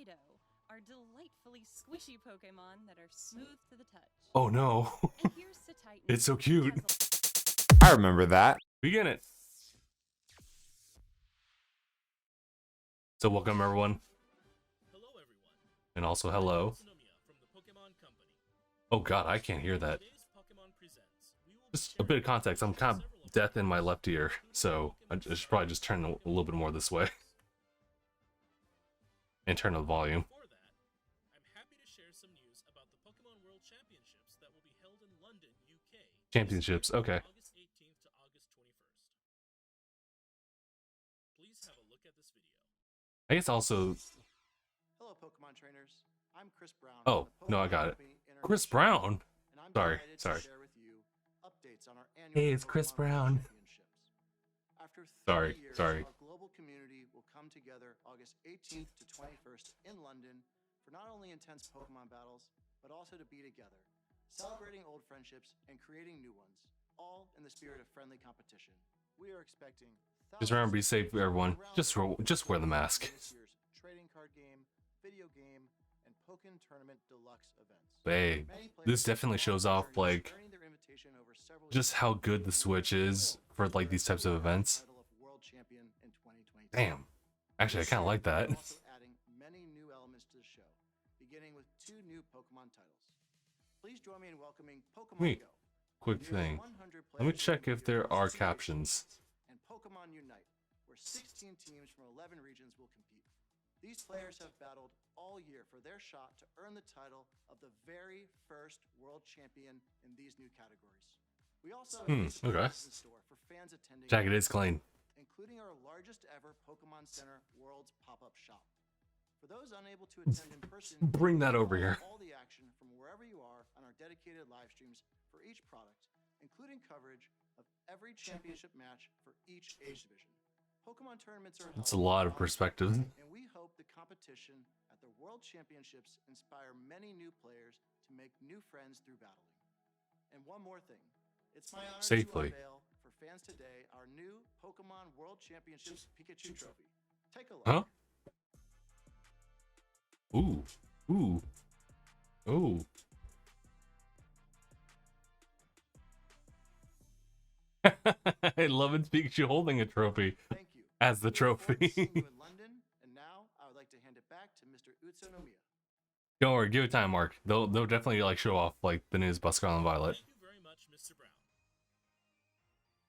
Fidough are delightfully squishy Pokemon that are smooth to the touch. Oh no. And here's to Titan. It's so cute. I remember that. Begin it. So welcome everyone. Hello everyone. And also hello. From the Pokemon Company. Oh god, I can't hear that. Today's Pokemon Presents. We will Just a bit of context. I'm kind of deaf in my left ear, so I should probably just turn a little bit more this way. And turn the volume. Before that, I'm happy to share some news about the Pokemon World Championships that will be held in London, UK. Championships, okay. August 18th to August 21st. Please have a look at this video. I guess also. Hello, Pokemon trainers. I'm Chris Brown. Oh, no, I got it. Chris Brown. And I'm Sorry, delighted sorry. to share with you updates on our annual Hey, it's Chris Pokemon Brown. Championships. After 30 Sorry, years, sorry. our global community will come together August 18th to 21st in London for not only intense Pokemon battles, but also to be together, celebrating old friendships and creating new ones, all in the spirit of friendly competition. We are expecting Just remember, be safe, everyone. Just wear the mask. this year's trading card game, video game, and Pokken Tournament Deluxe events. Hey, this definitely shows off like just how good the Switch is for like these types of events. Damn. Actually, I kind of like that. We're also adding many new elements to the show, beginning with 2 new Pokemon titles. Please join me in welcoming Pokemon Wait, Go. quick Nearly thing. 100 Let me players check will if compete there across are 2 captions. and Pokemon Unite, where 16 teams from 11 regions will compete. These players have battled all year for their shot to earn the title of the very first world champion in these new categories. We also have amazing okay. prizes in store for fans attending, Jacket is clean. including our largest ever Pokemon Center World's pop-up shop. For those unable to attend in person, Bring that over follow here. all the action from wherever you are on our dedicated live streams for each product, including coverage of every championship match for each age division. Pokemon tournaments are It's a held lot of on- perspective. and we hope the competition at the World Championships inspire many new players to make new friends through battling. And one more thing, it's my honor Safely. to unveil for fans today our new Pokemon World Championships Pikachu trophy. Take a look. Huh? Ooh. Ooh. Ooh. I love it, Pikachu holding a trophy Thank you. as the We look forward to seeing trophy. you in London, and now I would like to hand it back to Mr. Utsunomiya. Don't worry, give it time, Mark. They'll definitely like show off like the news Busker and Violet. Thank you very much, Mr. Brown.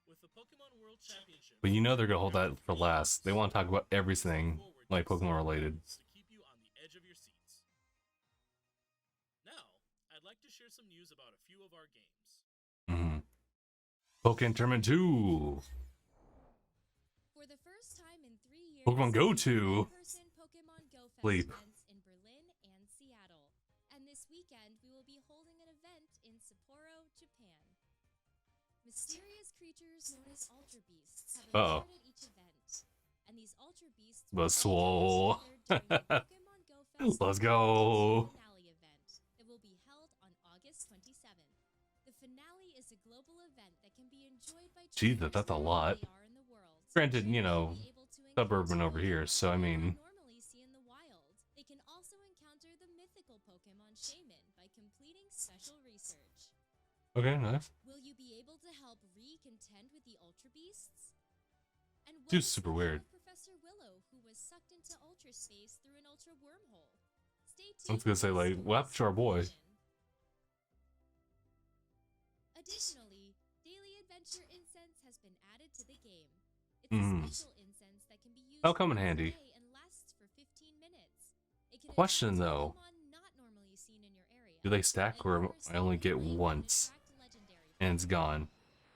With the Pokemon World Championship, But you know they're gonna hold that for last. They want to talk about everything like Pokemon related. to keep you on the edge of your seats. Now, I'd like to share some news about a few of our games. Pokemon Tournament 2. For the first time in 3 years, Pokemon Go 2. in-person Pokemon Go Fest Sleep. events in Berlin and Seattle. And this weekend, we will be holding an event in Sapporo, Japan. Mysterious creatures known as Ultra Beasts have Uh-oh. appeared at each event. And these Ultra Beasts The will swole. during the Pokemon Go Fest Let's go. finale event that will be held on August 27th. The finale is a global event that can be enjoyed by Jesus, trainers that's a wherever lot. they are in the world. Granted, you Trainers know, will be able to suburban encounter over here, Pokemon so I they mean. would normally see in the wild. They can also encounter the mythical Pokemon Shaman by completing special research. Okay, nice. Will you be able to help recontend with the Ultra Beasts? And what Dude's is super the weird. name of Professor Willow, who was sucked into Ultra Space through an Ultra wormhole? Stay I was tuned gonna say, for like, this what happened to our boy? Additionally, Daily Adventure Incense has been added to the game. It's Mm. a special incense that can be used That'll come in once a handy. day and lasts for 15 minutes. It can Question, attract though. Pokemon not normally seen in your area. Do they stack And or others I only get can once attract legendary and it's gone?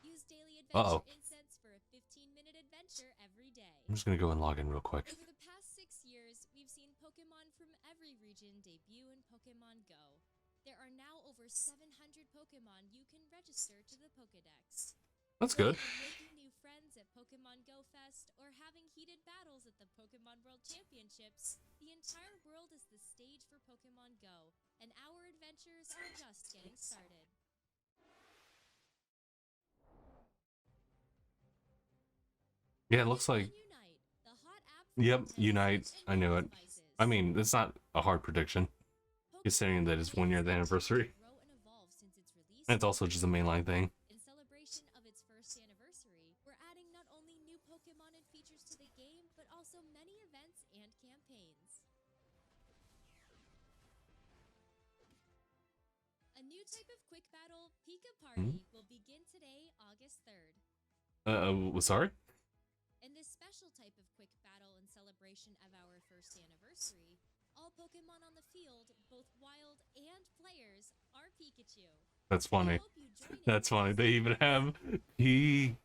Use Daily Uh-oh. Adventure Incense for a 15-minute adventure every day. I'm just gonna go and log in real quick. Over the past 6 years, we've seen Pokemon from every region debut in Pokemon Go. There are now over 700 Pokemon you can register to the Pokedex. That's good. Whether you're making new friends at Pokemon Go Fest or having heated battles at the Pokemon World Championships, the entire world is the stage for Pokemon Go, and our adventures are just getting started. Yeah, it looks like. Pokemon Unite, the hot app for Yep, tennis Unite. and I knew mobile it. devices. I mean, it's not a hard prediction, considering that it's 1 year of the anniversary. And it's also just a mainline thing. In celebration of its first anniversary, we're adding not only new Pokemon and features to the game, but also many events and campaigns. A new type of quick battle, Pika Party, will begin today, August 3rd. Sorry? In this special type of quick battle in celebration of our first anniversary, all Pokemon on the field, both wild and players, are Pikachu. That's funny. I hope you join in. That's funny. They even have P.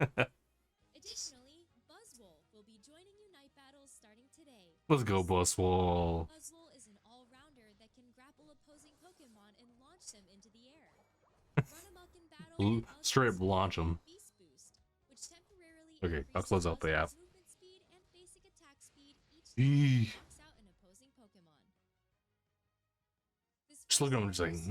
Additionally, Buzzwole will be joining Unite battles starting today. Let's go, Buzzwole. Buzzwole is an all-rounder that can grapple opposing Pokemon and launch them into the air. Run amok in battle. Straight up launch them. Beast Boost, which temporarily Okay, I'll close out the app. movement speed and basic attack speed each time it Eee. knocks out an opposing Pokemon. This Just look at them, just like, is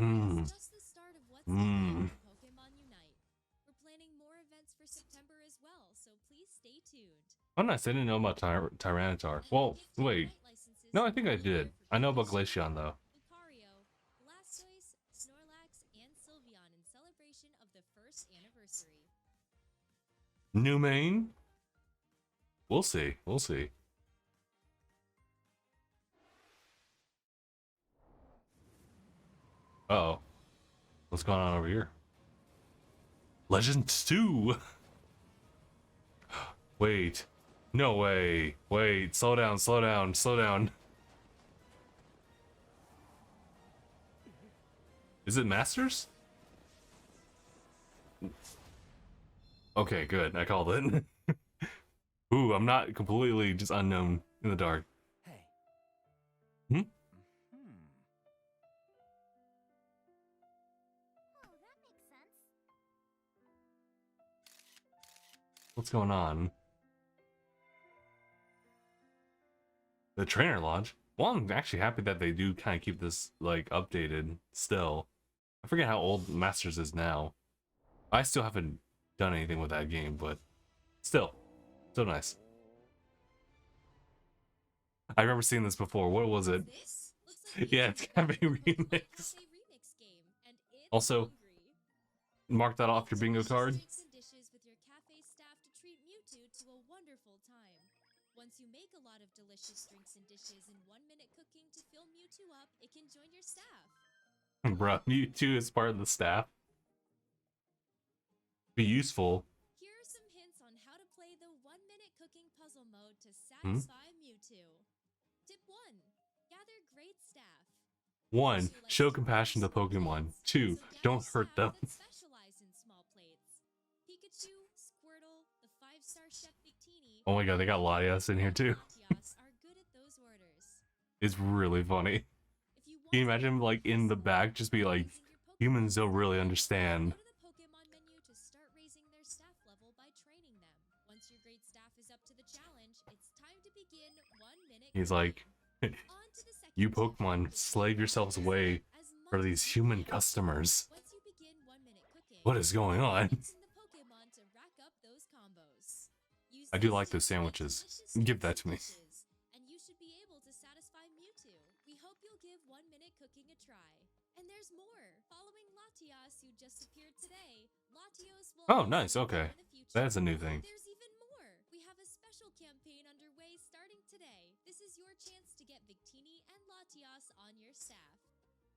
just the start of what's to come in Pokemon Unite. We're planning more events for September as well, so please stay tuned. Oh, nice. I didn't know about Tyranitar. Well, wait. No, I think I did. I know about Glaceon, though. Lucario, Blastoise, Snorlax, and Sylveon in celebration of the first anniversary. New main? We'll see. We'll see. Uh-oh. What's going on over here? Legends 2! Wait. No way. Wait. Slow down, slow down, slow down. Is it Masters? Okay, good. I called it. Ooh, I'm not completely just unknown in the dark. Hey. Hmm? Oh, that makes sense. What's going on? The trainer lodge? Well, I'm actually happy that they do kind of keep this, like, updated still. I forget how old Masters is now. I still haven't done anything with that game, but still nice. I remember seeing this before. What was it? This looks like Yeah, it's Cafe Remix. game, and it's Also, hungry. mark that off your bingo card. Drinks and dishes with your cafe staff to treat Mewtwo to a wonderful time. Once you make a lot of delicious drinks and dishes in 1 minute cooking to fill Mewtwo up, it can join your staff. Bruh, Mewtwo is part of the staff. Be useful. Here are some hints on how to play the 1 minute cooking puzzle mode to Hmm? satisfy Mewtwo. Tip 1. Gather great staff. 1. Show compassion to Pokemon. 2. Don't hurt them. Specialize in small plates. Pikachu, Squirtle, the 5-star chef Victini. Oh my god, they got Latias in here too. Latias are good at those orders. It's really funny. If you want Can you imagine, like, in the back, just be like, humans don't really understand. Go to the Pokemon menu to start raising their staff level by training them. Once your great staff is up to the challenge, it's time to begin 1 minute. He's like, On to the second you tip. Pokemon, slave yourselves away As for much these as you human can. customers. Once you begin 1 minute cooking, What is going on? using the Pokemon to rack up those combos. Use I do these like those tips to make sandwiches. delicious Give that drinks to me. and dishes, and you should be able to satisfy Mewtwo. We hope you'll give 1 minute cooking a try. And there's more. Following Latias, who just appeared today, Latios will Oh, also nice, appear okay. in the future. That's a new thing. There's even more. We have a special campaign underway starting today. This is your chance to get Victini and Latias on your staff.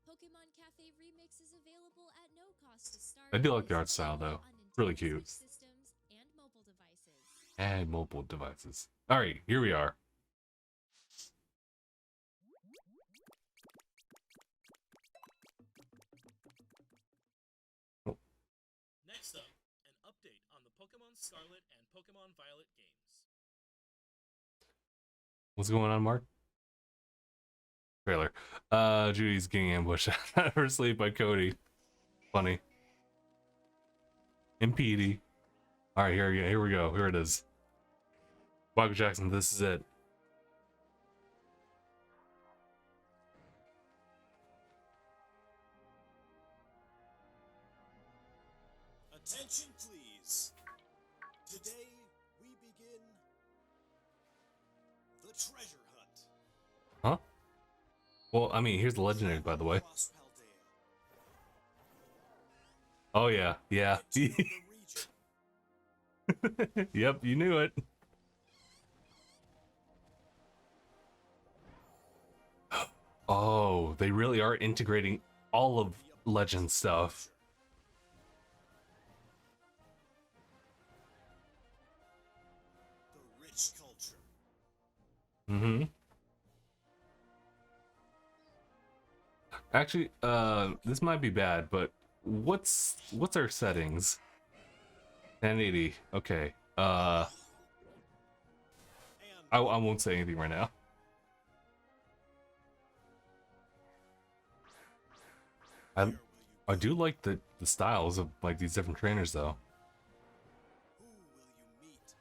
Pokemon Cafe Remix is available at no cost to start. I do like the and art is style, available though. on Really Nintendo cute. Switch systems and mobile devices. And mobile devices. Alright, here we are. Next up, an update on the Pokemon Scarlet and Pokemon Violet games. What's going on, Mark? Trailer. Judy's getting ambushed out of her sleep by Cody. Funny. And Petey. Alright, here we go. Here it is. Michael Jackson, this is it. Attention, please. Today we begin the treasure hunt. Well, I mean, here's the legendary, by the way. Across Paldaya. Oh yeah, yeah. Get to know the region. Yep, you knew it. Oh, they really are integrating all of Legend stuff. The rich culture. Mm-hmm. Actually, this might be bad, but what's our settings? 1080. Okay. And I won't say anything right now. I do like the styles of like these different trainers though. who will you meet?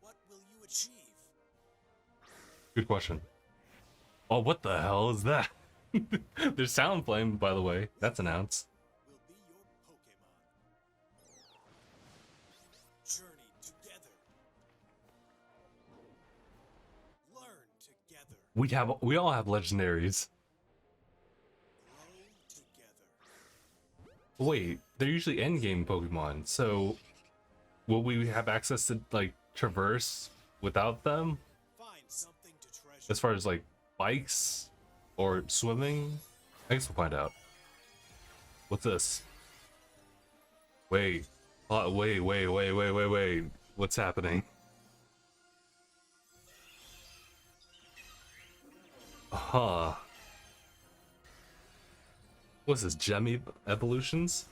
What will you achieve? Good question. Oh, what the hell is that? There's Sound Flame, by the way. That's announced. Will be your Pokemon. Journey together. Learn together. We all have legendaries. Grow together. Wait, they're usually endgame Pokemon, so will we have access to like traverse without them? Find something to treasure. As far as like bikes or swimming? I guess we'll find out. What's this? Wait. Wait. What's happening? Huh. What's this? Gem evolutions?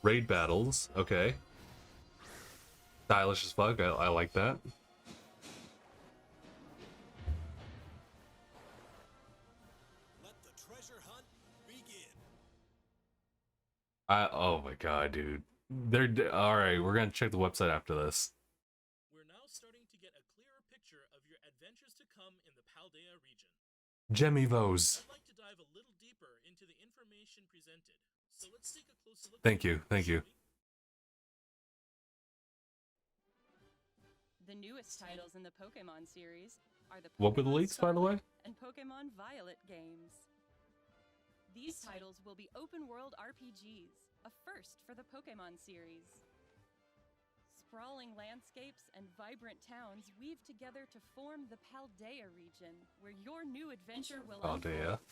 Raid battles. Okay. Stylish as fuck. I like that. Let the treasure hunt begin. Oh my god, dude. All right. We're gonna check the website after this. We're now starting to get a clearer picture of your adventures to come in the Paldaya region. Gem Evos. I'd like to dive a little deeper into the information presented, so let's take a closer look. Thank you. Thank you. The newest titles in the Pokemon series are the What were the Pokemon leaks, by the way? Scarlet and Pokemon Violet games. These titles will be open-world RPGs, a first for the Pokemon series. Sprawling landscapes and vibrant towns weave together to form the Paldaya region, where your new adventure will Paldaya. unfold.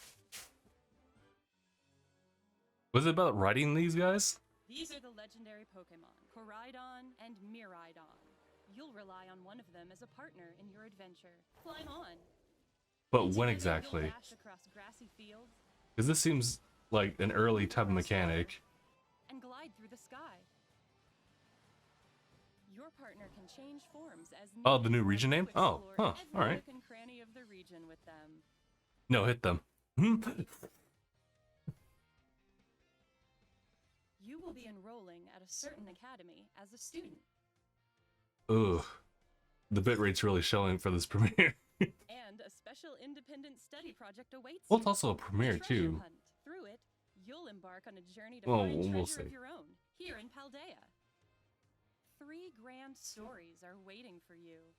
Was it about writing these guys? These are the legendary Pokemon, Koraidon and Miraidon. You'll rely on one of them as a partner in your adventure. Climb on. But when Together, exactly? you'll dash across grassy fields Because this seems like an early type of mechanic. and glide through the sky. Your partner can change forms as Oh, the new needed region as you name? Oh, explore huh, every alright. nook and cranny of the region with them. No, hit them. You will be enrolling at a certain academy as a student, Ugh. The bitrate's really showing for this premiere. and a special independent study project awaits Well, you. it's also a premiere, The treasure too. hunt. Through it, you'll embark on a journey to Well, find we'll treasure see. of your own here in Paldaya. 3 grand stories are waiting for you.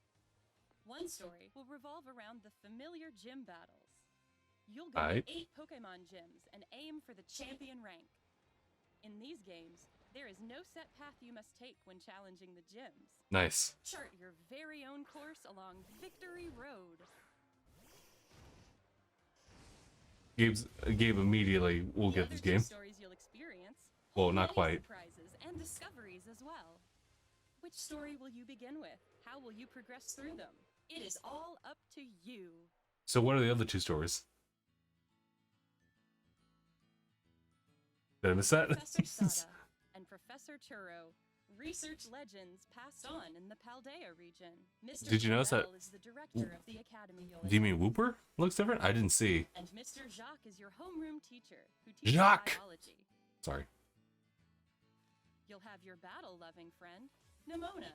One story will revolve around the familiar gym battles. You'll go Aight. to 8 Pokemon gyms and aim for the champion rank. In these games, there is no set path you must take when challenging the gyms. Nice. Chart your very own course along Victory Road. Gabe immediately will The get other this 2 game. stories you'll experience Well, hold not many quite. surprises and discoveries as well. Which story will you begin with? How will you progress through them? It is all up to you. So what are the other 2 stories? Did I miss that? Professor Sada and Professor Churro research legends passed on in the Paldaya region. Mr. Did you notice that- Terrell is the director of the academy you'll Do you mean attend, Whooper? Looks different? I didn't see. and Mr. Jacques is your homeroom teacher who teaches Jacques! biology. Sorry. You'll have your battle-loving friend, Nimona.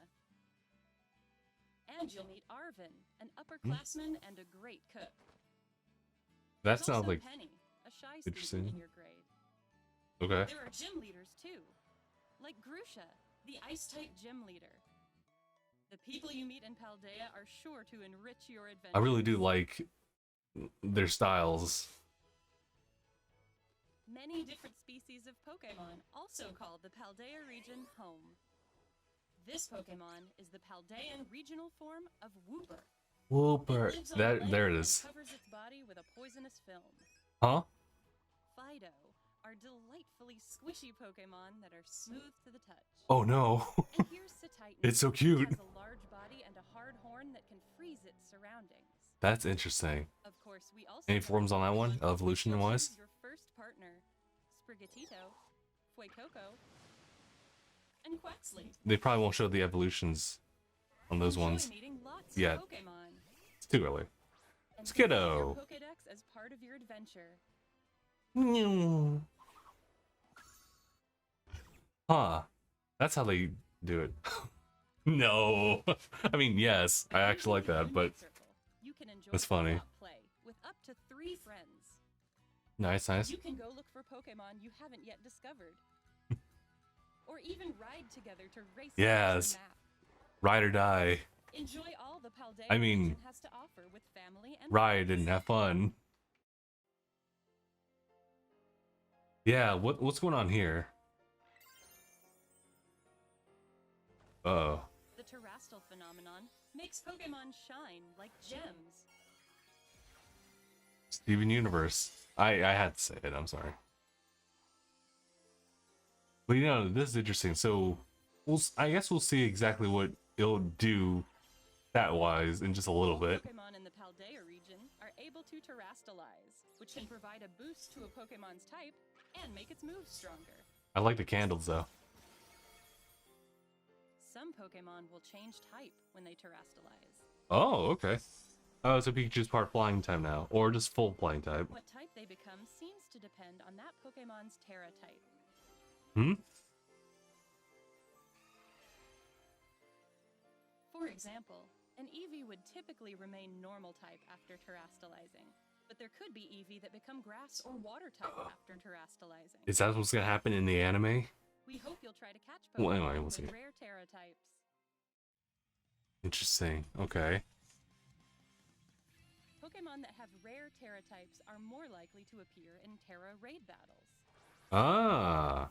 And you'll meet Arvin, an upperclassman and a great cook. That There's sounds also like Penny, a shy interesting. student in your grade. okay. There are gym leaders too, like Grusha, the ice-type gym leader. The people you meet in Paldaya are sure to enrich your adventure. I really do like their styles. Many different species of Pokemon also call the Paldaya region home. This Pokemon is the Paldayan regional form of Wooper. Wooper. It lives on There land it and is. covers its body with a poisonous film. Huh? Fidough are delightfully squishy Pokemon that are smooth to the touch. Oh no. And here's Titan. It's so cute. It has a large body and a hard horn that can freeze its surroundings. That's interesting. Of course, we also Any know forms on that one, evolution wise? Choose your first partner, Sprigatito, Fuecoco, and Quaxley. They probably won't show the evolutions on those Enjoy ones meeting lots yet. of Pokemon. It's too early. And Skiddo. complete your Pokédex as part of your adventure. Huh. That's how they do it. No. I mean, yes, I actually like that, but You can enjoy that's funny. co-op play with up to 3 friends. Nice, nice. You can go look for Pokemon you haven't yet discovered. Or even ride together to race across Yes. the map. Ride or die. Enjoy all the Paldaya I mean, region has to offer with family and Ride friends. and have fun. Yeah, what's going on here? Uh-oh. The terrestrial phenomenon makes Pokemon shine like gems. Steven Universe. I had to say it, I'm sorry. But you know, this is interesting. So I guess we'll see exactly what it'll do stat-wise in just a little bit. Pokemon in the Paldaya region are able to terrastalize, which can provide a boost to a Pokemon's type and make its moves stronger. I like the candles though. Some Pokemon will change type when they terrastalize. Oh, okay. Oh, so Pikachu's part flying type now, or just full flying type. What type they become seems to depend on that Pokemon's Terra type. Hmm? For example, an Eevee would typically remain normal type after terrastalizing, but there could be Eevee that become grass or water type after terrastalizing. Is that what's gonna happen in the anime? We hope you'll try to catch Well, Pokemon anyway, we'll with see. rare Terra types. Interesting. Okay. Pokemon that have rare Terra types are more likely to appear in Terra raid battles. Ah.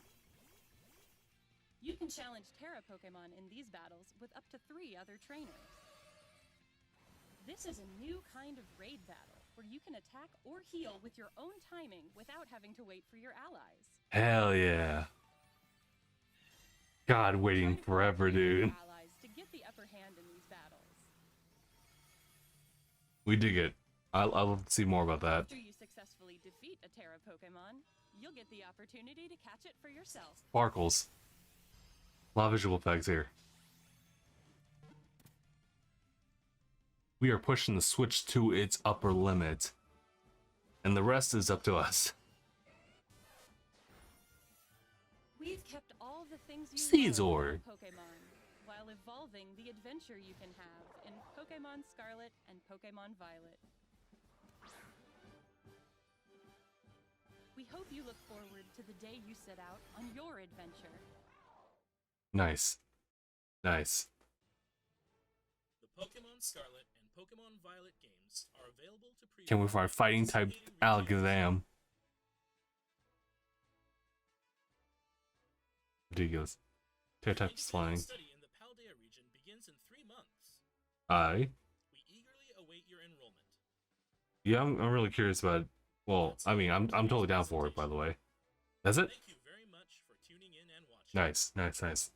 You can challenge Terra Pokemon in these battles with up to 3 other trainers. This is a new kind of raid battle where you can attack or heal with your own timing without having to wait for your allies. Hell yeah. God, waiting Try to forever, coordinate with dude. your allies to get the upper hand in these battles. We dig it. I'll love to see more about that. After you successfully defeat a Terra Pokemon, you'll get the opportunity to catch it for yourself. Sparkles. A lot of visual effects here. We are pushing the Switch to its upper limit. And the rest is up to us. We've kept all the things you Caesar. love about Pokemon, while evolving the adventure you can have in Pokemon Scarlet and Pokemon Violet. We hope you look forward to the day you set out on your adventure. Nice. Nice. The Pokemon Scarlet and Pokemon Violet games are available to pre-order. Can't wait for our fighting type Alakazam. Ridiculous. Terra type is flying. Study in the Paldaya region begins in 3 months. Aye. We eagerly await your enrollment. Yeah, I'm really curious about. Well, I mean, I'm totally down for it. By the way, that's it. Thank you very much for tuning in and watching. Nice, nice, nice.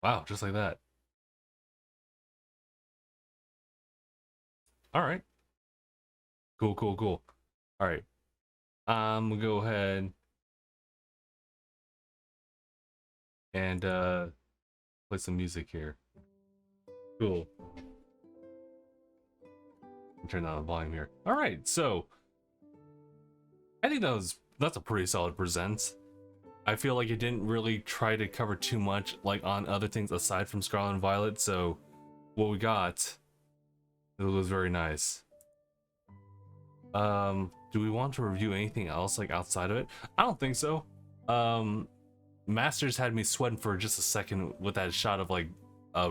Wow, just like that. All right. Cool, cool, cool. All right. We'll go ahead and play some music here. Cool. Turn down the volume here. All right, so I think that's a pretty solid present. I feel like it didn't really try to cover too much like on other things aside from Scarlet and Violet, so what we got, it was very nice. Do we want to review anything else like outside of it? I don't think so. Masters had me sweating for just a second with that shot of like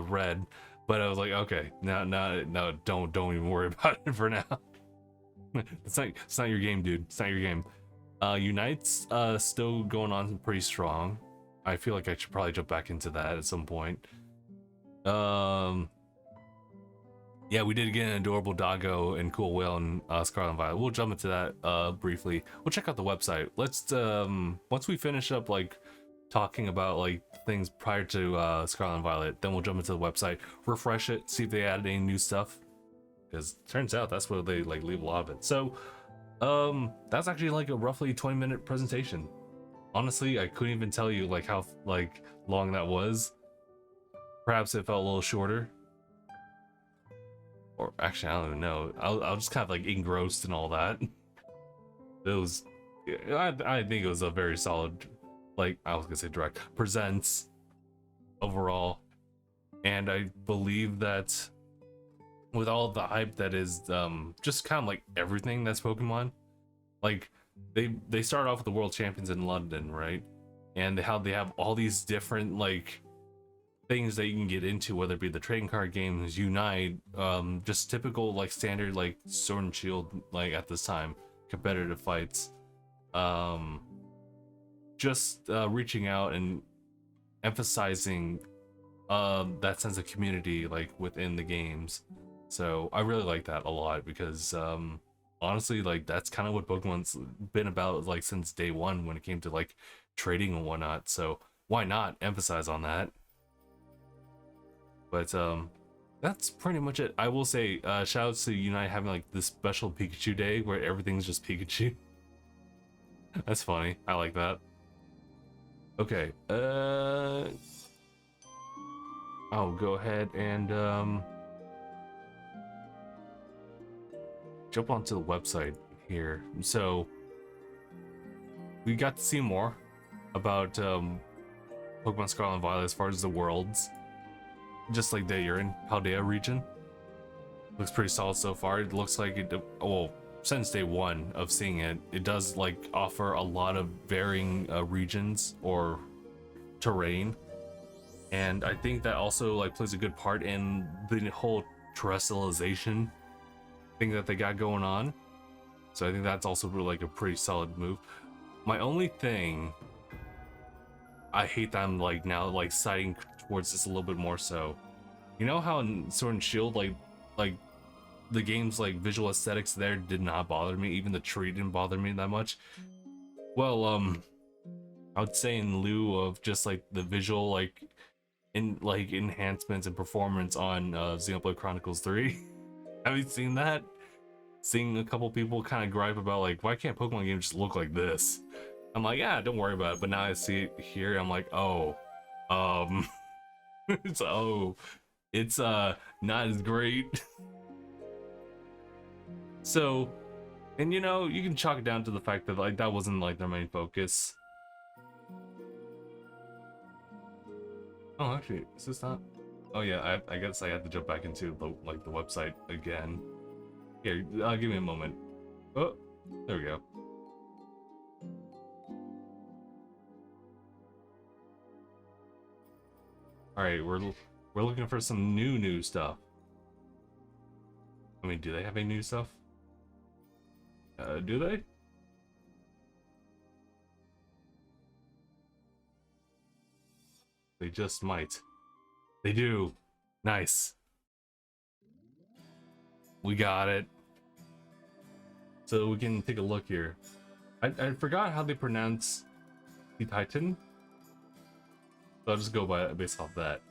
red, but I was like, okay, no, don't even worry about it for now. It's not your game, dude. It's not your game. Unite's still going on pretty strong. I feel like I should probably jump back into that at some point. Yeah, we did get an adorable doggo and cool whale in Scarlet and Violet. We'll jump into that briefly. We'll check out the website. Let's once we finish up like talking about like things prior to Scarlet and Violet, then we'll jump into the website, refresh it, see if they added any new stuff. Because turns out that's where they like leave a lot of it. So that's actually like a roughly 20-minute presentation. Honestly, I couldn't even tell you like how like long that was. Perhaps it felt a little shorter. Or actually, I don't even know. I'll just kind of like engrossed in all that. It was, I think it was a very solid, like I was gonna say direct presents overall, and I believe that with all the hype that is just kind of like everything that's Pokemon, like they start off with the World Champions in London, right? And how they have all these different like things that you can get into, whether it be the trading card games, Unite, just typical like standard like Sword and Shield, like at this time competitive fights, just reaching out and emphasizing that sense of community like within the games. So I really like that a lot because honestly, like that's kind of what Pokemon's been about like since day one when it came to like trading and whatnot. So why not emphasize on that? But that's pretty much it. I will say shout out to Unite having like this special Pikachu day where everything's just Pikachu. That's funny. I like that. Okay, I'll go ahead and jump onto the website here. So we got to see more about Pokemon Scarlet and Violet as far as the worlds. Just like that, you're in Paldaya region. Looks pretty solid so far. It looks like it, well, since day one of seeing it, it does like offer a lot of varying regions or terrain, and I think that also like plays a good part in the whole terrestrialization thing that they got going on. So I think that's also really, like a pretty solid move. My only thing, I hate that I'm like now like siding towards this a little bit more so. You know how in Sword and Shield like the game's like visual aesthetics there did not bother me, even the tree didn't bother me that much. Well, I would say in lieu of just like the visual like enhancements and performance on Xenoblade Chronicles 3. Have you seen that? Seeing a couple people kind of gripe about like, why can't Pokemon games just look like this? I'm like, yeah, don't worry about it. But now I see it here, I'm like, oh, it's not as great. So, and you know, you can chalk it down to the fact that like that wasn't like their main focus. Oh, actually, is this not? Oh yeah, I guess I have to jump back into the the website again. Here, give me a moment. Oh, there we go. All right, we're looking for some new stuff. I mean, do they have any new stuff? Do they? They just might. They do. Nice. We got it. So we can take a look here. I forgot how they pronounce the Titan. So I'll just go by based off that.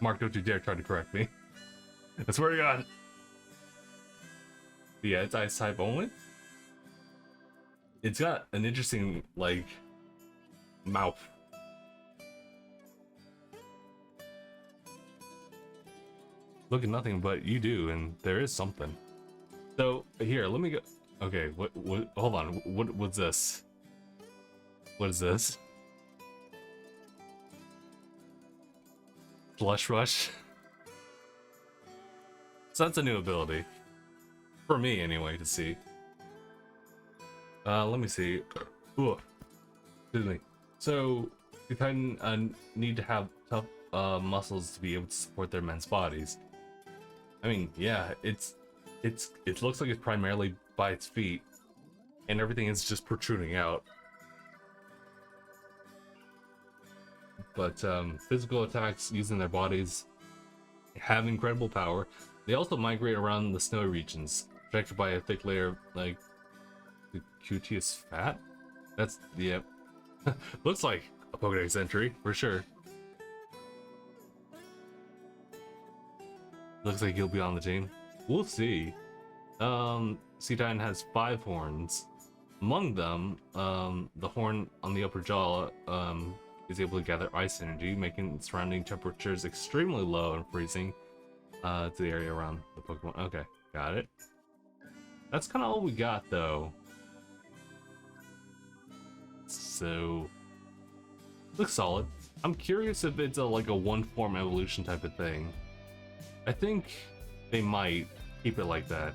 Mark, don't you dare try to correct me. I swear to God. But yeah, it's ice type only. It's got an interesting like mouth. Look at nothing but you do, and there is something. So here, let me go. Okay, what hold on. What's this? What is this? Blush Rush. So that's a new ability. For me anyway, to see. Let me see. Ooh. Excuse me. So The Titan need to have tough muscles to be able to support their men's bodies. I mean, yeah, it looks like it's primarily by its feet, and everything is just protruding out. But physical attacks using their bodies have incredible power. They also migrate around the snowy regions, protected by a thick layer of, like, the cutious fat? That's, yeah. Looks like a Pokédex entry, for sure. Looks like he'll be on the team. We'll see. Sea Titan has 5 horns. Among them, the horn on the upper jaw is able to gather ice energy, making surrounding temperatures extremely low and freezing to the area around the Pokemon. Okay, got it. That's kind of all we got, though. So, looks solid. I'm curious if it's like a one-form evolution type of thing. I think they might keep it like that.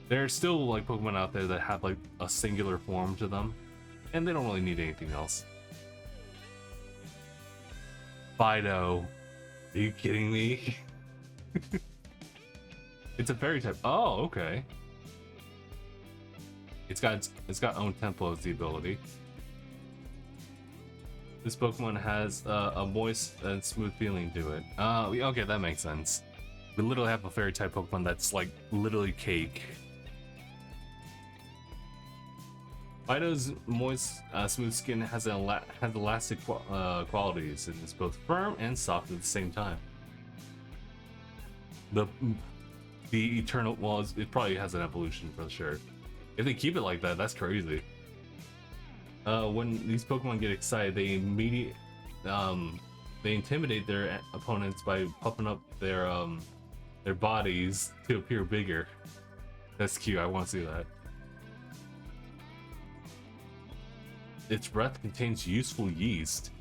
There's still like Pokemon out there that have like a singular form to them, and they don't really need anything else. Fidough. Are you kidding me? It's a fairy type. Oh, okay. It's got own tempo as the ability. This Pokemon has a moist and smooth feeling to it. Okay, that makes sense. We literally have a fairy type Pokemon that's like literally cake. Fidough's moist, smooth skin has elastic qualities, and is both firm and soft at the same time. The eternal, well, it probably has an evolution for sure. If they keep it like that, that's crazy. When these Pokemon get excited, they intimidate their opponents by puffing up their bodies to appear bigger. That's cute. I want to see that. Its breath contains useful yeast.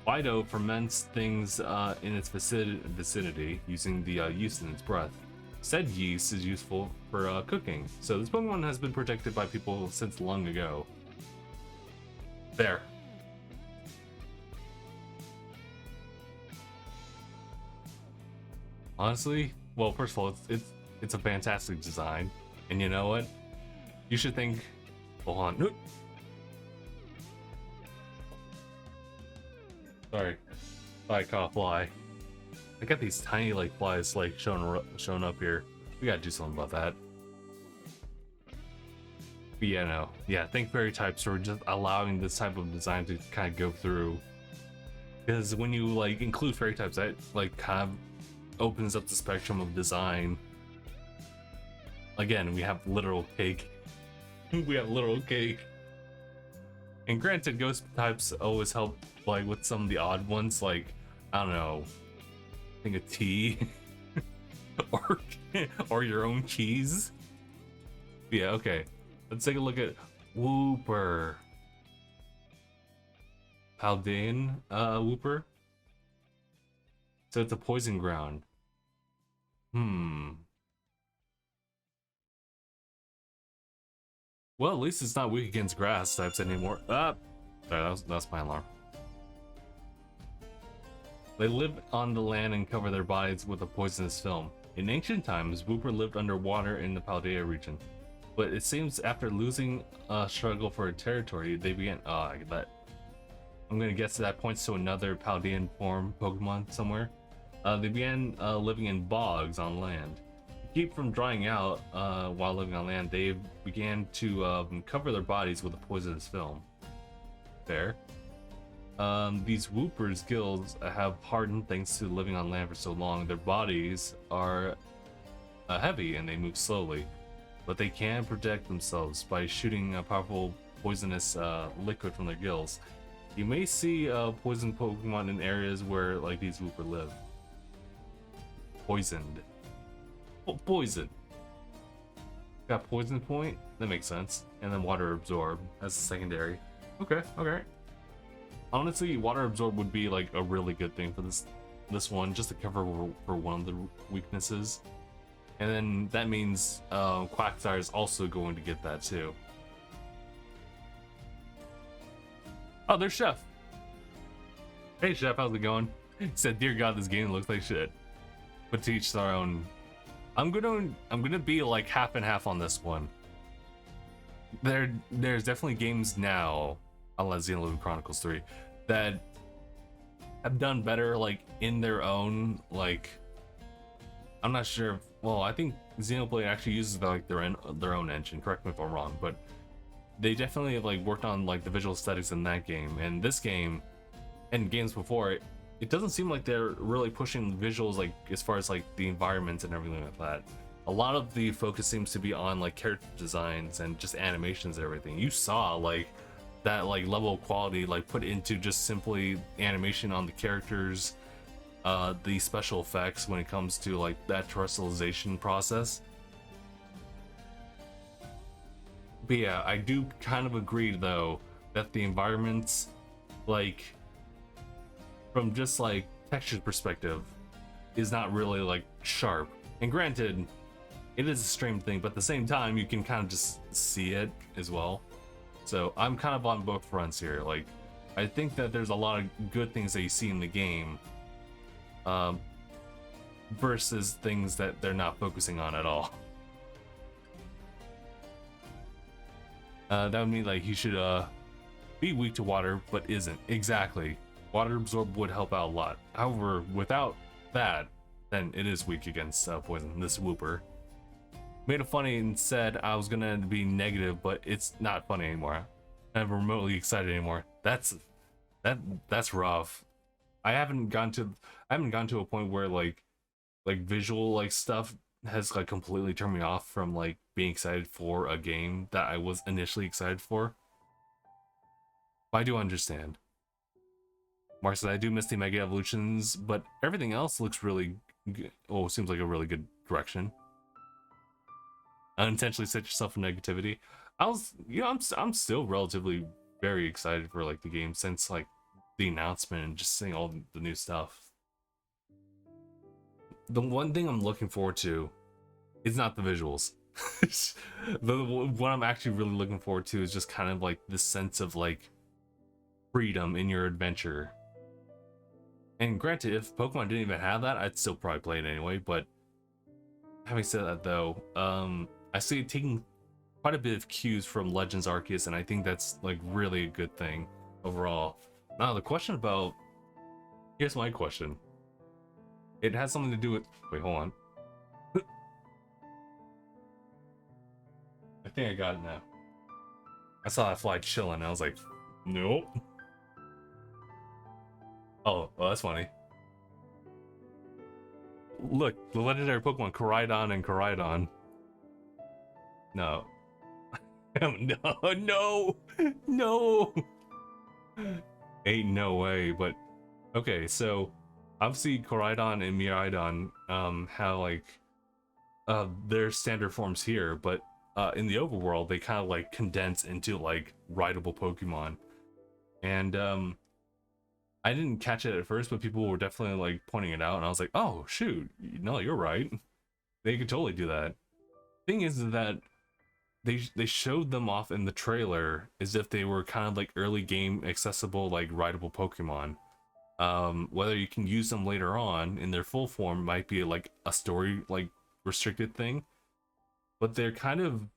Fidough ferments things in its vicinity using the yeast in its breath. Said yeast is useful for cooking, so this Pokemon has been protected by people since long ago. There. Honestly, well, first of all, it's a fantastic design, and you know what? You should think. Hold on. Sorry, I caught a fly. I got these tiny like flies like showing up here. We gotta do something about that. But yeah, no, yeah. Think fairy types are just allowing this type of design to kind of go through. Because when you like include fairy types, that like kind of opens up the spectrum of design. Again, we have literal cake. We have literal cake. And granted, ghost types always help, like with some of the odd ones, like I don't know, I think a T, or your own keys. Yeah, okay. Let's take a look at Wooper. Paldean Wooper. So it's a poison ground. Well, at least it's not weak against grass types anymore. Sorry, that's my alarm. They live on the land and cover their bodies with a poisonous film. In ancient times, Wooper lived underwater in the Paldaya region. But it seems after losing a struggle for territory, they began. I get that. I'm gonna guess that points to another Paldean form Pokemon somewhere. They began living in bogs on land. To keep from drying out while living on land, they began to cover their bodies with a poisonous film. Fair. These Woopers' gills have hardened thanks to living on land for so long. Their bodies are heavy and they move slowly, but they can protect themselves by shooting a powerful poisonous liquid from their gills. You may see poison Pokemon in areas where like these Wooper live. Poisoned. Poison. Got poison point? That makes sense. And then water absorb as a secondary. Okay. Honestly, water absorb would be like a really good thing for this one, just to cover for one of the weaknesses. And then that means Quagsire is also going to get that too. Oh, there's Chef. Hey, Chef, how's it going? He said, "Dear God, this game looks like shit." But to each their own. I'm gonna be like half and half on this one. There's definitely games now, unless Xenoblade Chronicles 3, that have done better, like in their own, like, I'm not sure. Well, I think Xenoblade actually uses their own engine. Correct me if I'm wrong, but they definitely have like worked on like the visual aesthetics in that game. And this game, and games before it, it doesn't seem like they're really pushing visuals like as far as like the environments and everything like that. A lot of the focus seems to be on like character designs and just animations and everything. You saw like that like level of quality like put into just simply animation on the characters, the special effects when it comes to like that terrestrialization process. But yeah, I do kind of agree though that the environments, like from just like texture perspective, is not really like sharp. And granted, it is a streamed thing, but at the same time you can kind of just see it as well. So I'm kind of on both fronts here. Like, I think that there's a lot of good things that you see in the game, versus things that they're not focusing on at all. That would mean like he should be weak to water, but isn't. Exactly. Water absorb would help out a lot. However, without that, then it is weak against poison. This Whooper made it funny and said I was gonna be negative, but it's not funny anymore. I'm not remotely excited anymore. That's rough. I haven't gone to a point where like visual like stuff has like completely turned me off from like being excited for a game that I was initially excited for. But I do understand. Mark said, I do miss the Mega Evolutions, but everything else looks really good. Oh, seems like a really good direction. Unintentionally set yourself for negativity. I'm still relatively very excited for like the game since like the announcement and just seeing all the new stuff. The one thing I'm looking forward to is not the visuals. What I'm actually really looking forward to is just kind of like this sense of like freedom in your adventure. And granted, if Pokemon didn't even have that, I'd still probably play it anyway. But having said that though, I see it taking quite a bit of cues from Legends Arceus, and I think that's like really a good thing overall. Now the question about, here's my question. It has something to do with, wait, hold on. I think I got it now. I saw that fly chilling, and I was like, nope. Oh, well, that's funny. Look, the legendary Pokemon Koraidon and Koraidon. No. No. Ain't no way, but okay, so obviously Koraidon and Miraidon have like their standard forms here, but in the overworld they kind of like condense into like rideable Pokemon. And I didn't catch it at first, but people were definitely like pointing it out, and I was like, oh shoot, no, you're right. They could totally do that. Thing is that they showed them off in the trailer as if they were kind of like early game accessible like rideable Pokemon. Whether you can use them later on in their full form might be like a story like restricted thing, but they're kind of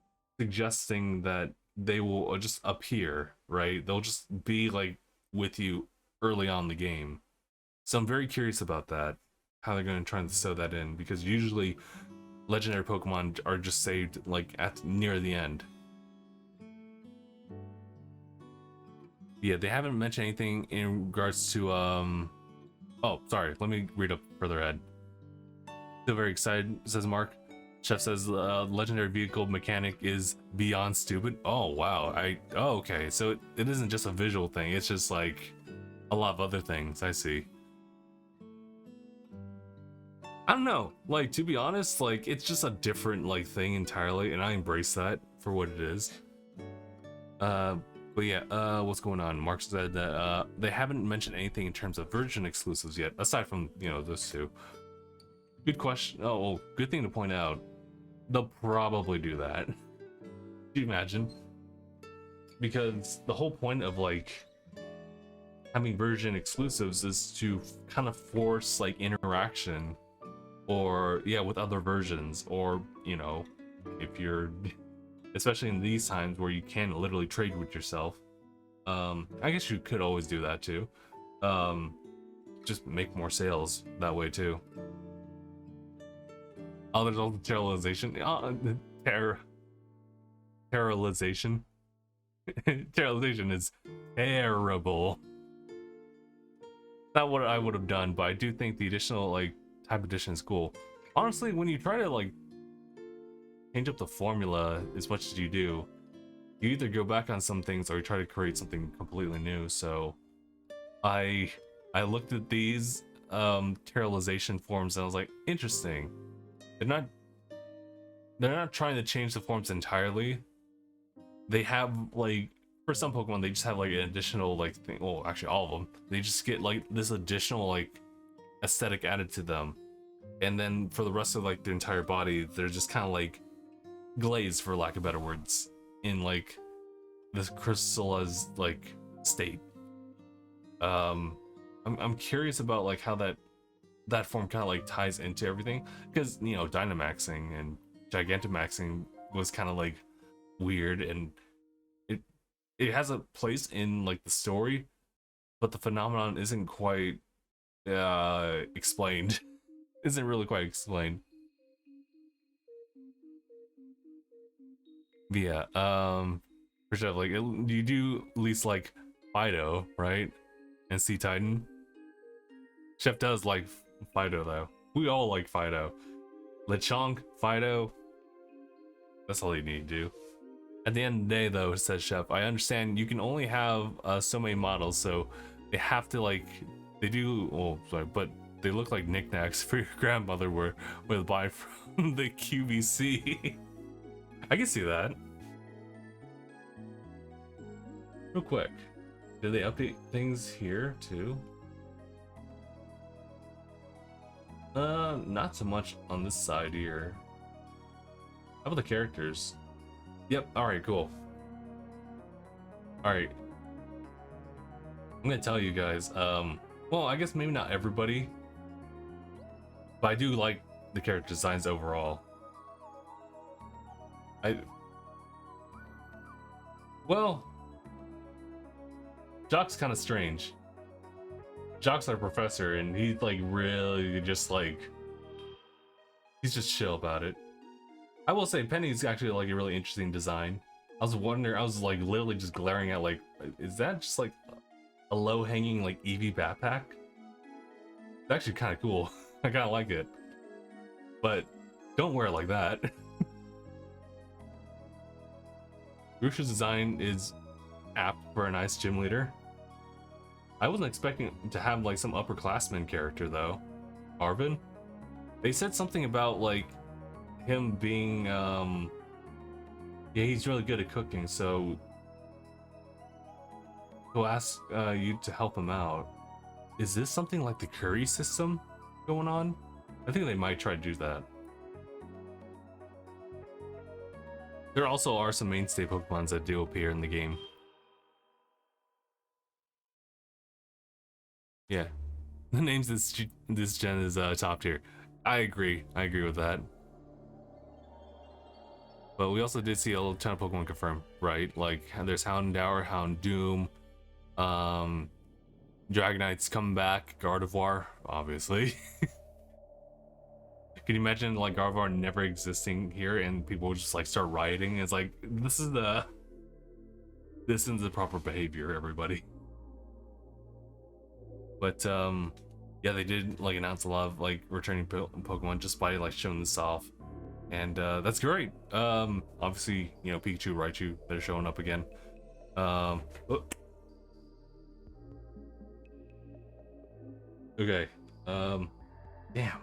suggesting that they will just appear, right? They'll just be like with you early on in the game. So I'm very curious about that, how they're going to try and sew that in, because usually legendary Pokemon are just saved like at near the end. Yeah, they haven't mentioned anything in regards to oh, sorry, let me read up further ahead. Still very excited, says Mark. Chef says legendary vehicle mechanic is beyond stupid. Oh wow, oh, okay, so it isn't just a visual thing, it's just like a lot of other things. I see. I don't know, like, to be honest, like, it's just a different like thing entirely, and I embrace that for what it is. But yeah, what's going on? Mark said that they haven't mentioned anything in terms of Virgin exclusives yet, aside from, you know, those two. Good question. Oh, well, good thing to point out. They'll probably do that. Can you imagine? Because the whole point of like having version exclusives is to kind of force like interaction, or yeah, with other versions, or you know, if you're, especially in these times where you can literally trade with yourself. I guess you could always do that too. Just make more sales that way too. Oh, there's all the terrorization. Oh, terrorization. Terrorization is terrible. Not what I would have done, but I do think the additional like type edition is cool. Honestly, when you try to like change up the formula as much as you do, you either go back on some things or you try to create something completely new. So I looked at these terrorization forms and I was like, interesting. They're not trying to change the forms entirely. They have like, for some Pokemon they just have like an additional like thing. Well, actually all of them. They just get like this additional like aesthetic added to them. And then for the rest of like the entire body, they're just kind of like glazed, for lack of better words, in like this crystallized like state. I'm curious about like how that form kind of like ties into everything, because you know, Dynamaxing and Gigantamaxing was kind of like weird, and it has a place in like the story, but the phenomenon isn't quite explained. Isn't really quite explained. But yeah, for sure, like you do at least like Fidough, right? And Sea Titan. Chef does like Fidough though. We all like Fidough. Lechonk, Fidough. That's all you need to do. At the end of the day though, says Chef, I understand you can only have so many models, so they have to like, they do, oh sorry, but they look like knickknacks for your grandmother would buy from the QVC. I can see that. Real quick, did they update things here too? Not so much on this side here. How about the characters? Yep, alright, cool. Alright. I'm gonna tell you guys, well, I guess maybe not everybody, but I do like the character designs overall. Well, Jock's kind of strange. Jock's our professor, and he's like really just like, he's just chill about it. I will say Penny's actually like a really interesting design. I was like literally just glaring at like, is that just like a low-hanging like Eevee backpack? It's actually kind of cool. I kind of like it, but don't wear it like that. Grusha's design is apt for a nice gym leader. I wasn't expecting to have like some upperclassman character though. Arvin? They said something about like him being yeah, he's really good at cooking, so he'll ask you to help him out. Is this something like the curry system going on? I think they might try to do that. There also are some mainstay Pokemons that do appear in the game. Yeah, the names this gen is top tier. I agree with that. But we also did see a little ton of Pokemon confirmed, right? Like there's Houndour, Houndoom, Dragonite's coming back, Gardevoir, obviously. Can you imagine like Gardevoir never existing here and people would just like start rioting? It's like, this isn't the proper behavior, everybody. But yeah, they did like announce a lot of like returning Pokemon just by like showing this off, and that's great. Obviously, you know, Pikachu, Raichu, they're showing up again. Oh. Okay. Damn.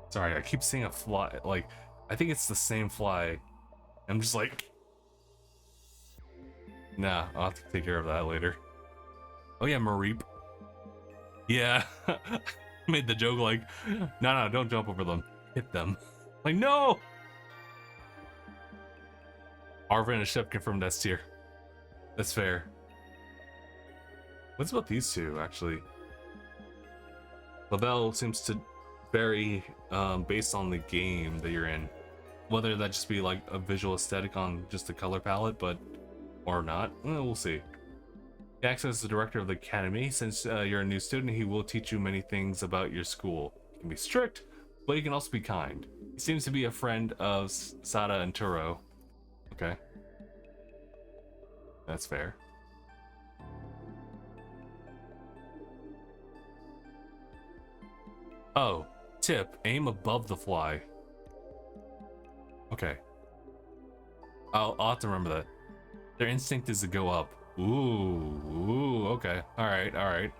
Sorry, I keep seeing a fly. Like, I think it's the same fly. I'm just like, nah, I'll have to take care of that later. Oh yeah, Mareep. Yeah, made the joke like, no, don't jump over them, hit them. Like, no! Arvin and Chef confirmed S tier. That's fair. What's about these two, actually? Level seems to vary based on the game that you're in. Whether that just be like a visual aesthetic on just the color palette, but or not, we'll see. He acts as the director of the academy. Since you're a new student, he will teach you many things about your school. He can be strict, but he can also be kind. He seems to be a friend of Sada and Turo. Okay. That's fair. Oh, tip, aim above the fly. Okay. I'll have to remember that. Their instinct is to go up. Ooh, okay. Alright.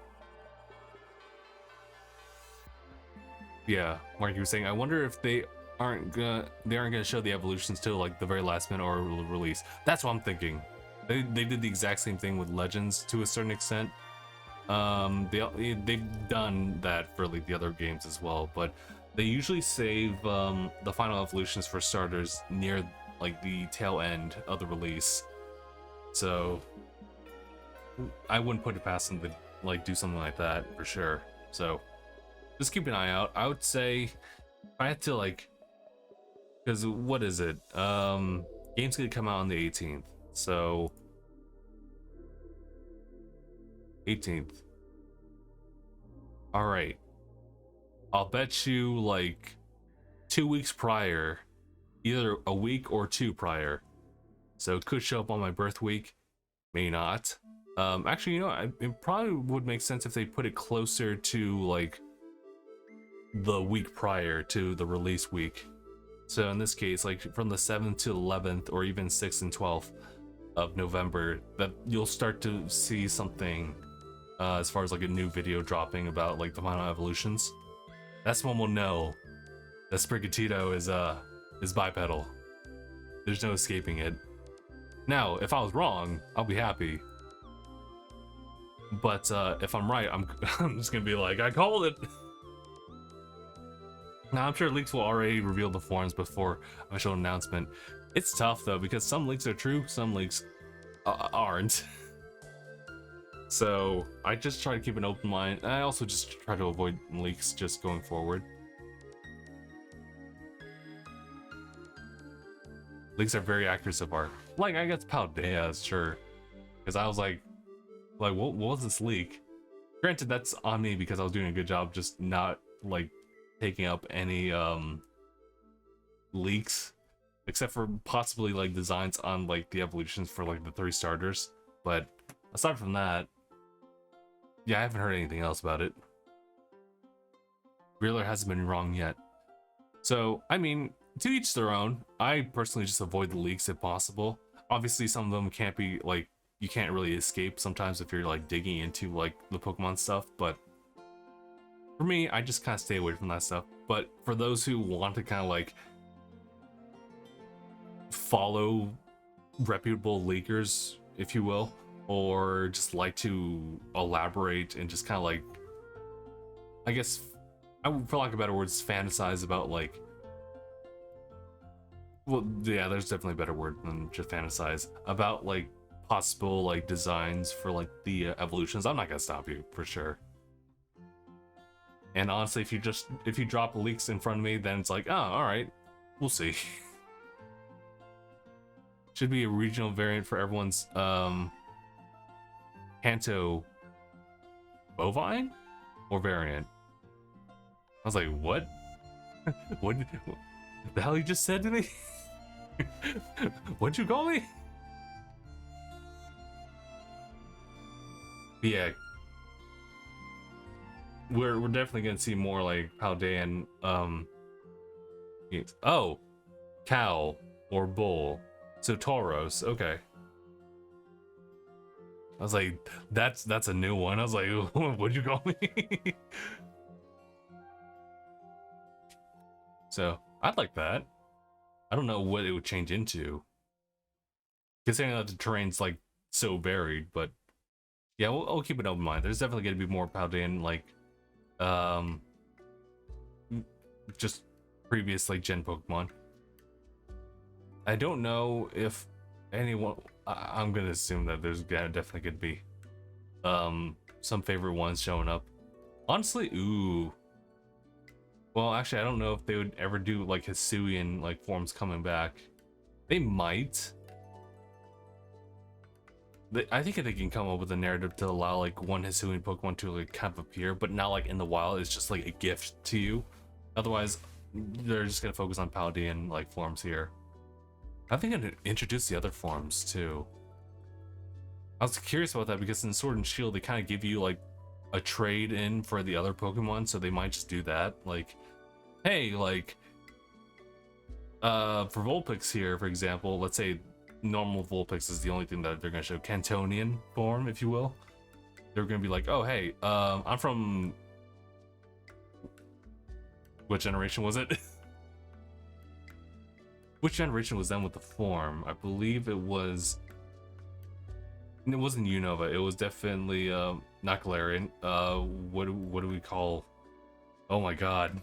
Yeah, Mark, you were saying, I wonder if they aren't gonna show the evolutions till like the very last minute or release. That's what I'm thinking. They did the exact same thing with Legends to a certain extent. They've done that for like the other games as well, but they usually save the final evolutions for starters near like the tail end of the release. So I wouldn't put it past them to like do something like that for sure. So just keep an eye out. I would say if I had to like, because what is it? Game's gonna come out on the 18th. So 18th. All right. I'll bet you like 2 weeks prior, either a week or two prior. So it could show up on my birth week, may not. Actually, you know, it probably would make sense if they put it closer to like the week prior to the release week. So in this case, like from the 7th to 11th, or even 6th and 12th of November, that you'll start to see something as far as like a new video dropping about like the final evolutions. That's when we'll know that Sprigatito is bipedal. There's no escaping it. Now, if I was wrong, I'll be happy. But if I'm right, I'm just gonna be like, I called it. Now, I'm sure leaks will already reveal the forms before official announcement. It's tough though, because some leaks are true, some leaks aren't. So I just try to keep an open mind. I also just try to avoid leaks just going forward. Leaks are very accurate so far. Like, I guess Paldaya, sure. Because I was like, what was this leak? Granted, that's on me because I was doing a good job just not, like, taking up any, leaks. Except for possibly, like, designs on, like, the evolutions for, like, the 3 starters. But aside from that, yeah, I haven't heard anything else about it. Wheeler hasn't been wrong yet. So, I mean, to each their own. I personally just avoid the leaks if possible. Obviously, some of them can't be, like, you can't really escape sometimes if you're, like, digging into, like, the Pokemon stuff, but for me, I just kind of stay away from that stuff. But for those who want to kind of, like, follow reputable leakers, if you will, or just like to elaborate and just kind of like, I guess, for lack of better words, fantasize about like, well, yeah, there's definitely a better word than just fantasize about like possible like designs for like the evolutions. I'm not gonna stop you for sure. And honestly, if you drop leaks in front of me, then it's like, oh, all right, we'll see. Should be a regional variant for everyone's Kanto bovine or variant. I was like, what? What the hell you just said to me? What'd you call me? Yeah, we're definitely gonna see more like Paldean oh, cow or bull. So Tauros, okay. I was like, that's a new one. I was like, what'd you call me? So I'd like that. I don't know what it would change into, considering that the terrain's like so varied. But yeah, we'll keep an open mind. There's definitely gonna be more Paldean like, just previous like gen Pokemon. I don't know if anyone. I'm gonna assume that there's definitely gonna be some favorite ones showing up. Honestly, ooh. Well, actually, I don't know if they would ever do like Hisuian like forms coming back. They might. I think they can come up with a narrative to allow like one Hisuian Pokemon to like kind of appear, but not like in the wild. It's just like a gift to you. Otherwise, they're just gonna focus on Paldean like forms here. I think I'd introduce the other forms too. I was curious about that because in Sword and Shield they kind of give you like a trade in for the other Pokemon, so they might just do that. Like, hey, like for Vulpix here, for example, let's say normal Vulpix is the only thing that they're gonna show, Cantonian form, if you will. They're gonna be like, oh hey, I'm from what generation was it? Which generation was done with the form? I believe it wasn't Unova, it was definitely not Galarian. What do we call, oh my god.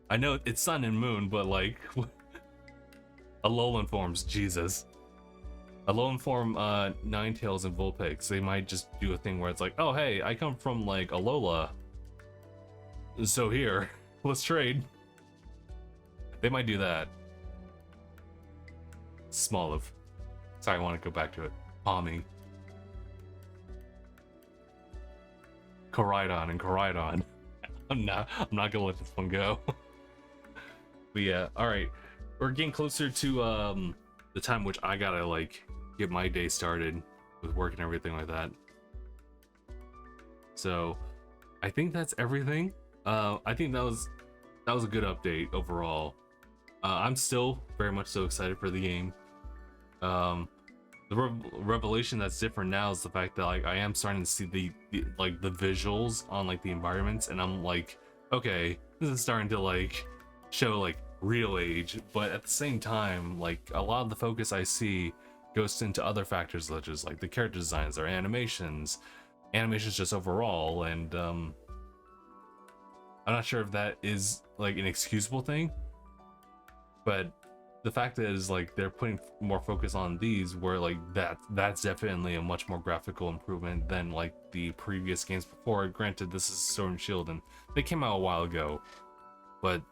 I know it's Sun and Moon, but like Alolan forms, Jesus. Alolan form Ninetales and Vulpix, they might just do a thing where it's like, oh hey, I come from like Alola, so here, let's trade. They might do that. Smoliv. Sorry, I want to go back to it. Palmy. Koraidon and Koraidon. I'm not gonna let this one go. But yeah, alright. We're getting closer to the time which I gotta like get my day started with work and everything like that. So I think that's everything. I think that was a good update overall. I'm still very much so excited for the game. The revelation that's different now is the fact that like I am starting to see the visuals on like the environments, and I'm like, okay, this is starting to like show like real age, but at the same time, like a lot of the focus I see goes into other factors such as like the character designs or animations just overall, and I'm not sure if that is like an excusable thing, but the fact is like they're putting more focus on these where like that's definitely a much more graphical improvement than like the previous games before. Granted, this is Sword and Shield and they came out a while ago, but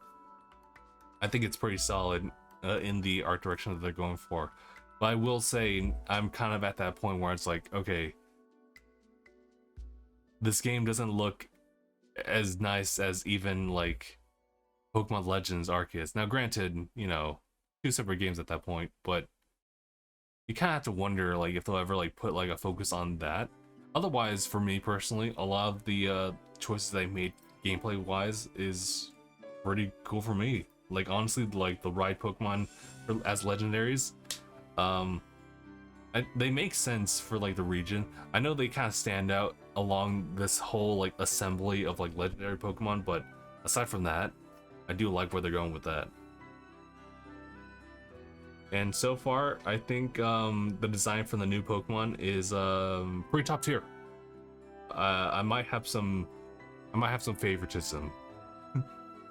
I think it's pretty solid in the art direction that they're going for. But I will say I'm kind of at that point where it's like, okay, this game doesn't look as nice as even like Pokemon Legends Arceus. Now granted, you know, two separate games at that point, but you kind of have to wonder like if they'll ever like put like a focus on that. Otherwise, for me personally, a lot of the choices they made gameplay wise is pretty cool for me. Like honestly, like the ride Pokemon as legendaries, they make sense for like the region. I know they kind of stand out along this whole like assembly of like legendary Pokemon, but aside from that, I do like where they're going with that. And so far, I think the design for the new Pokemon is pretty top tier. I might have some favoritism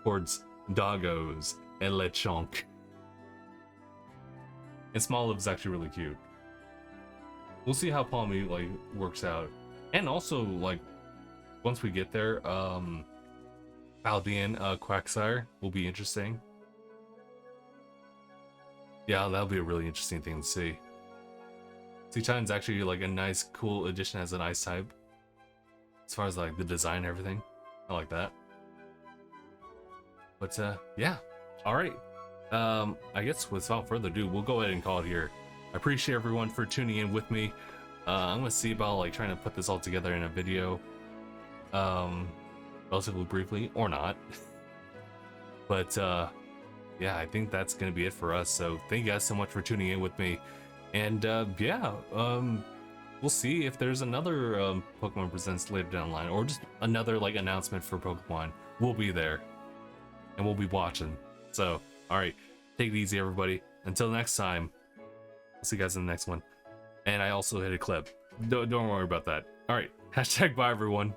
towards Doggos and Lechonk. And Smoliv is actually really cute. We'll see how Palmy like works out, and also like once we get there, Paldean Quagsire will be interesting. Yeah, that'll be a really interesting thing to see. Seachine's actually like a nice, cool addition as an ice type. As far as like the design and everything, I like that. But yeah, all right. I guess without further ado, we'll go ahead and call it here. I appreciate everyone for tuning in with me. I'm gonna see about like trying to put this all together in a video, relatively briefly or not. But yeah, I think that's gonna be it for us. So thank you guys so much for tuning in with me, and yeah, we'll see if there's another Pokemon Presents later down the line, or just another like announcement for Pokemon. We'll be there, and we'll be watching. So all right, take it easy, everybody. Until next time, I'll see you guys in the next one. And I also hit a clip. Don't worry about that. All right, hashtag bye, everyone.